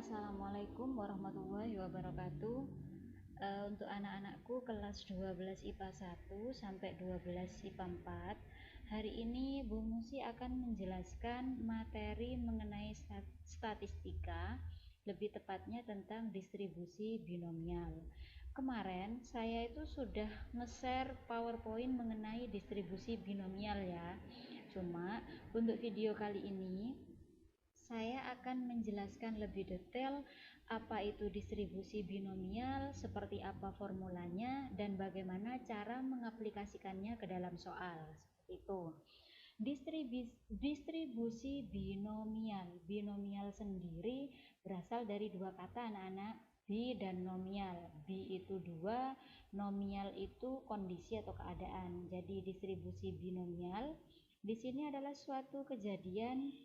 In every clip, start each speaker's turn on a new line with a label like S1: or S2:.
S1: Assalamualaikum warahmatullahi wabarakatuh. Untuk anak-anakku kelas 12 IPA 1 sampai 12 IPA 4, hari ini Bu Musi akan menjelaskan materi mengenai statistika, lebih tepatnya tentang distribusi binomial. Kemarin saya itu sudah nge-share PowerPoint mengenai distribusi binomial ya. Cuma untuk video kali ini saya akan menjelaskan lebih detail apa itu distribusi binomial, seperti apa formulanya, dan bagaimana cara mengaplikasikannya ke dalam soal. Seperti itu. Distribusi binomial. Binomial sendiri berasal dari dua kata anak-anak, bi dan nomial. Bi itu dua, nomial itu kondisi atau keadaan. Jadi distribusi binomial di sini adalah suatu kejadian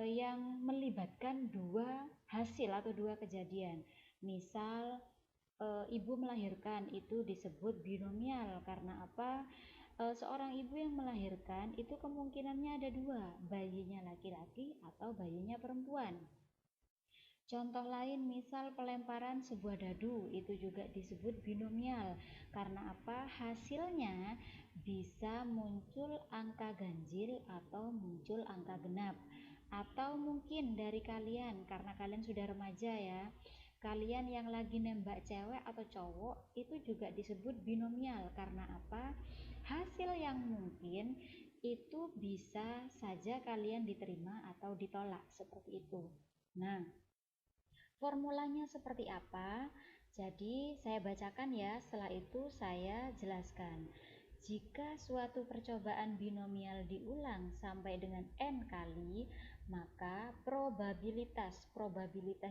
S1: yang melibatkan dua hasil atau dua kejadian. Misal ibu melahirkan, itu disebut binomial. Karena apa? Seorang ibu yang melahirkan itu kemungkinannya ada dua, bayinya laki-laki atau bayinya perempuan. Contoh lain, misal pelemparan sebuah dadu, itu juga disebut binomial. Karena apa? Hasilnya bisa muncul angka ganjil atau muncul angka genap. Atau mungkin dari kalian, karena kalian sudah remaja ya, kalian yang lagi nembak cewek atau cowok, itu juga disebut binomial. Karena apa? Hasil yang mungkin itu bisa saja kalian diterima atau ditolak, seperti itu. Nah, formulanya seperti apa? Jadi saya bacakan ya, setelah itu saya jelaskan. Jika suatu percobaan binomial diulang sampai dengan n kali, maka probabilitas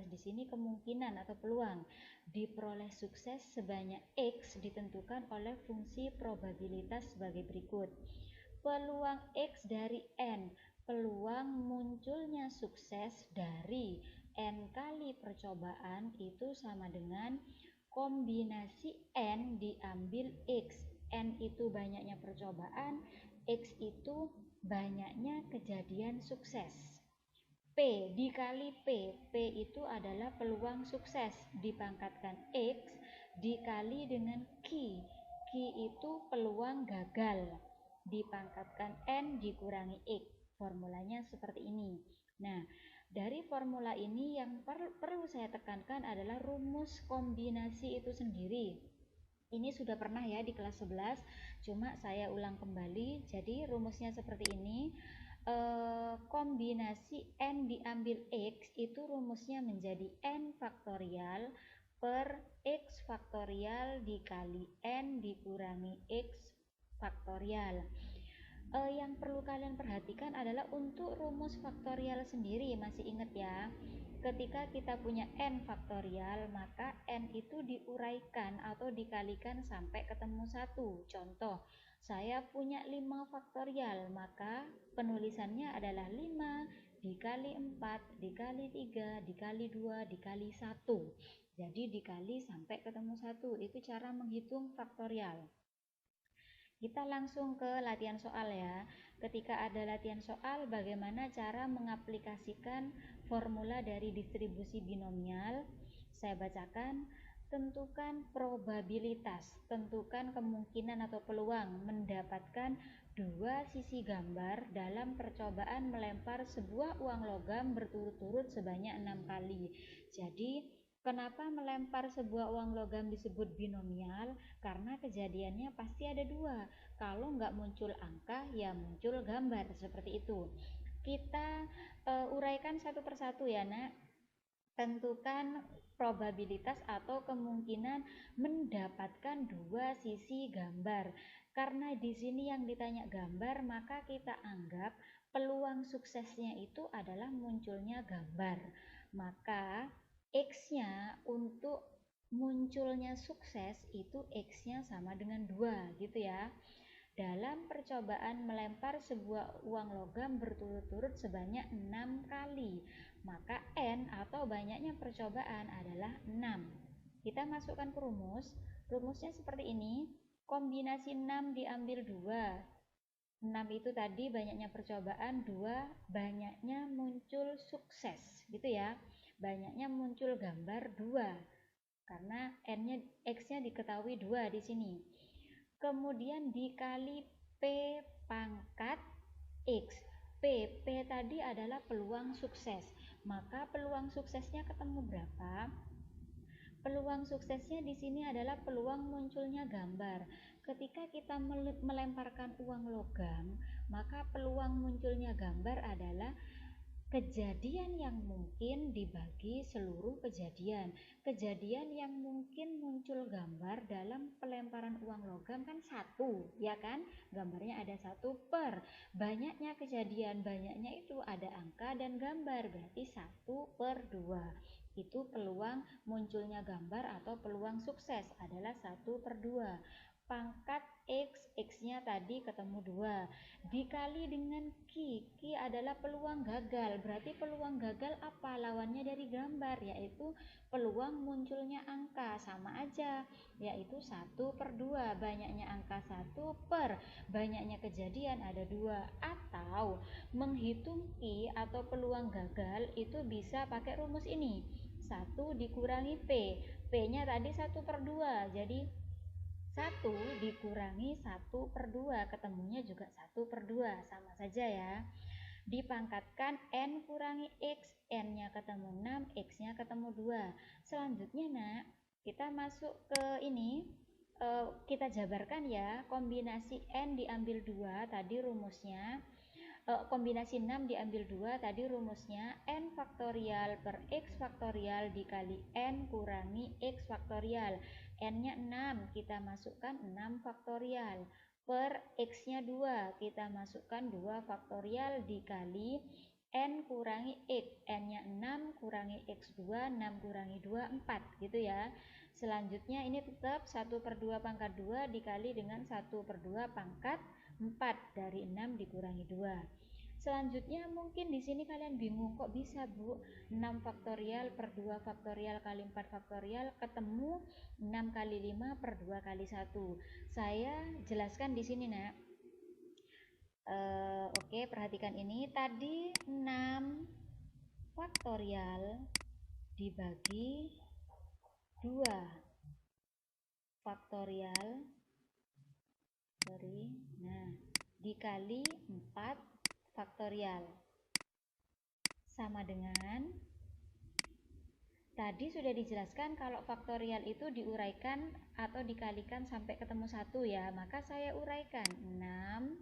S1: di sini kemungkinan atau peluang diperoleh sukses sebanyak x ditentukan oleh fungsi probabilitas sebagai berikut. Peluang x dari n, peluang munculnya sukses dari n kali percobaan itu sama dengan kombinasi n diambil x. N itu banyaknya percobaan, x itu banyaknya kejadian sukses. P dikali P, P itu adalah peluang sukses dipangkatkan x dikali dengan Q, Q itu peluang gagal dipangkatkan N dikurangi X. Formulanya seperti ini. Nah, dari formula ini yang perlu saya tekankan adalah rumus kombinasi itu sendiri. Ini sudah pernah ya di kelas 11, cuma saya ulang kembali. Jadi rumusnya seperti ini. Kombinasi n diambil x itu rumusnya menjadi n faktorial per x faktorial dikali n dikurangi x faktorial. Yang perlu kalian perhatikan adalah untuk rumus faktorial sendiri, masih ingat ya, ketika kita punya n faktorial, maka n itu diuraikan atau dikalikan sampai ketemu 1. Contoh, saya punya 5 faktorial, maka penulisannya adalah 5 dikali 4 dikali 3 dikali 2 dikali 1. Jadi dikali sampai ketemu 1. Itu cara menghitung faktorial. Kita langsung ke latihan soal ya. Ketika ada latihan soal, bagaimana cara mengaplikasikan formula dari distribusi binomial? Saya bacakan. Tentukan probabilitas, tentukan kemungkinan atau peluang mendapatkan dua sisi gambar dalam percobaan melempar sebuah uang logam berturut-turut sebanyak 6 kali. Jadi kenapa melempar sebuah uang logam disebut binomial? Karena kejadiannya pasti ada dua. Kalau nggak muncul angka, ya muncul gambar, seperti itu. Kita uraikan satu persatu ya nak. Tentukan probabilitas atau kemungkinan mendapatkan dua sisi gambar. Karena di sini yang ditanya gambar, maka kita anggap peluang suksesnya itu adalah munculnya gambar. Maka X-nya untuk munculnya sukses itu X-nya sama dengan 2 gitu ya. Dalam percobaan melempar sebuah uang logam berturut-turut sebanyak 6 kali, maka N atau banyaknya percobaan adalah 6. Kita masukkan ke rumus. Rumusnya seperti ini. Kombinasi 6 diambil 2. 6 itu tadi banyaknya percobaan, 2 banyaknya muncul sukses, gitu ya. banyaknya muncul gambar 2 karena X-nya diketahui 2 di sini. Kemudian dikali P pangkat X. P tadi adalah peluang sukses. Maka peluang suksesnya ketemu berapa? Peluang suksesnya di sini adalah peluang munculnya gambar. Ketika kita melemparkan uang logam, maka peluang munculnya gambar adalah kejadian yang mungkin dibagi seluruh kejadian. Kejadian yang mungkin muncul gambar dalam pelemparan uang logam kan 1, ya kan? Gambarnya ada 1 per banyaknya kejadian, banyaknya itu ada angka dan gambar, berarti 1 per 2. Itu peluang munculnya gambar atau peluang sukses adalah 1 per 2. Pangkat X-nya tadi ketemu 2 dikali dengan Q adalah peluang gagal. Berarti peluang gagal apa? Lawannya dari gambar, yaitu peluang munculnya angka. Sama aja, yaitu 1 per 2. Banyaknya angka 1 per banyaknya kejadian ada 2. Atau menghitung Q atau peluang gagal itu bisa pakai rumus ini, 1 dikurangi P nya tadi 1 per 2, jadi 1 dikurangi 1 per 2, ketemunya juga 1 per 2, sama saja ya. Dipangkatkan N kurangi X, N-nya ketemu 6, X-nya ketemu 2. Selanjutnya nak, kita masuk ke ini, kita jabarkan ya, kombinasi N diambil 2, tadi rumusnya. Kombinasi 6 diambil 2, tadi rumusnya N faktorial per X faktorial dikali N kurangi X faktorial. N-nya 6, kita masukkan 6 faktorial per X-nya 2, kita masukkan 2 faktorial dikali N kurangi X. N-nya 6 kurangi X2, 6 kurangi 2, 4 gitu ya. Selanjutnya ini tetap 1 per 2 pangkat 2 dikali dengan 1 per 2 pangkat 4, dari 6 dikurangi 2. Selanjutnya mungkin di sini kalian bingung, kok bisa Bu 6 faktorial per 2 faktorial kali 4 faktorial ketemu 6 kali 5 per 2 kali 1. Saya jelaskan di sini nak. Oke, perhatikan ini. Tadi 6 faktorial dibagi 2 faktorial dikali 4 faktorial sama dengan, tadi sudah dijelaskan kalau faktorial itu diuraikan atau dikalikan sampai ketemu 1 ya, maka saya uraikan 6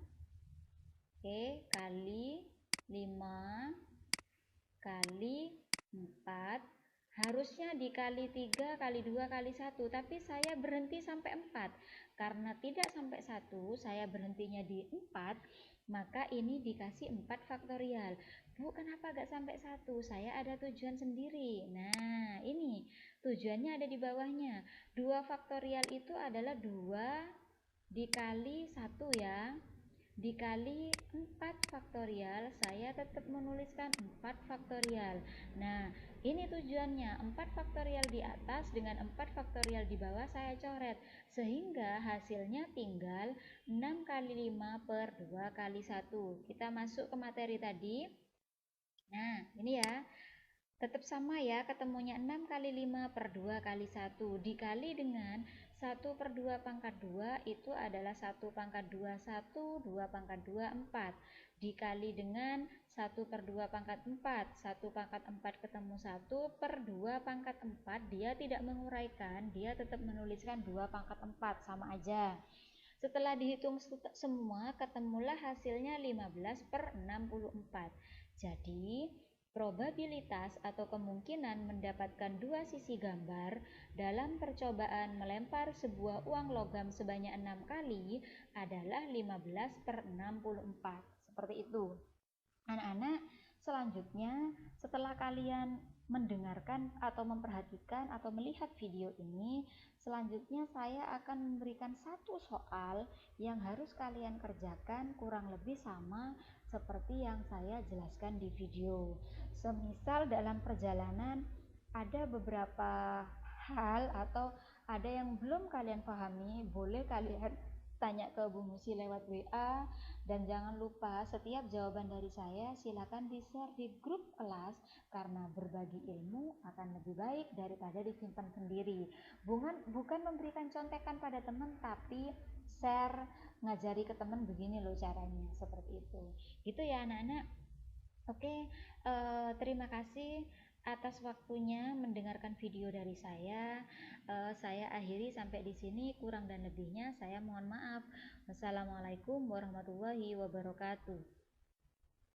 S1: kali 5 kali 4, harusnya dikali 3 kali 2 kali 1, tapi saya berhenti sampai 4 karena tidak sampai 1, saya berhentinya di 4, maka ini dikasih 4 faktorial. Bu, kenapa gak sampai 1? Saya ada tujuan sendiri. Nah, ini tujuannya ada di bawahnya. 2 faktorial itu adalah 2 dikali 1 ya. Dikali 4 faktorial, saya tetap menuliskan 4 faktorial. Nah, ini tujuannya, 4 faktorial di atas dengan 4 faktorial di bawah saya coret, sehingga hasilnya tinggal 6 kali 5 per 2 kali 1. Kita masuk ke materi tadi. Nah, ini ya, tetap sama ya, ketemunya 6 kali 5 per 2 kali 1 dikali dengan 1 per 2 pangkat 2 itu adalah 1 pangkat 2 1, 2 pangkat 2 4 dikali dengan 1 per 2 pangkat 4, 1 pangkat 4 ketemu 1 per 2 pangkat 4, dia tidak menguraikan, dia tetap menuliskan 2 pangkat 4, sama aja. Setelah dihitung semua, ketemulah hasilnya 15 per 64. Jadi probabilitas atau kemungkinan mendapatkan dua sisi gambar dalam percobaan melempar sebuah uang logam sebanyak 6 kali adalah 15 per 64. Seperti itu. Anak-anak, selanjutnya setelah kalian mendengarkan atau memperhatikan atau melihat video ini, selanjutnya saya akan memberikan satu soal yang harus kalian kerjakan kurang lebih sama seperti yang saya jelaskan di video. Semisal dalam perjalanan ada beberapa hal atau ada yang belum kalian pahami, boleh kalian tanya ke Bu Musi lewat WA. Dan jangan lupa setiap jawaban dari saya silakan di-share di grup kelas, karena berbagi ilmu akan lebih baik daripada disimpan sendiri. Bukan memberikan contekan pada teman, tapi share, ngajari ke teman begini loh caranya, seperti itu. Gitu ya anak-anak. Oke, terima kasih atas waktunya mendengarkan video dari saya. Saya akhiri sampai di sini, kurang dan lebihnya saya mohon maaf. Wassalamualaikum warahmatullahi wabarakatuh.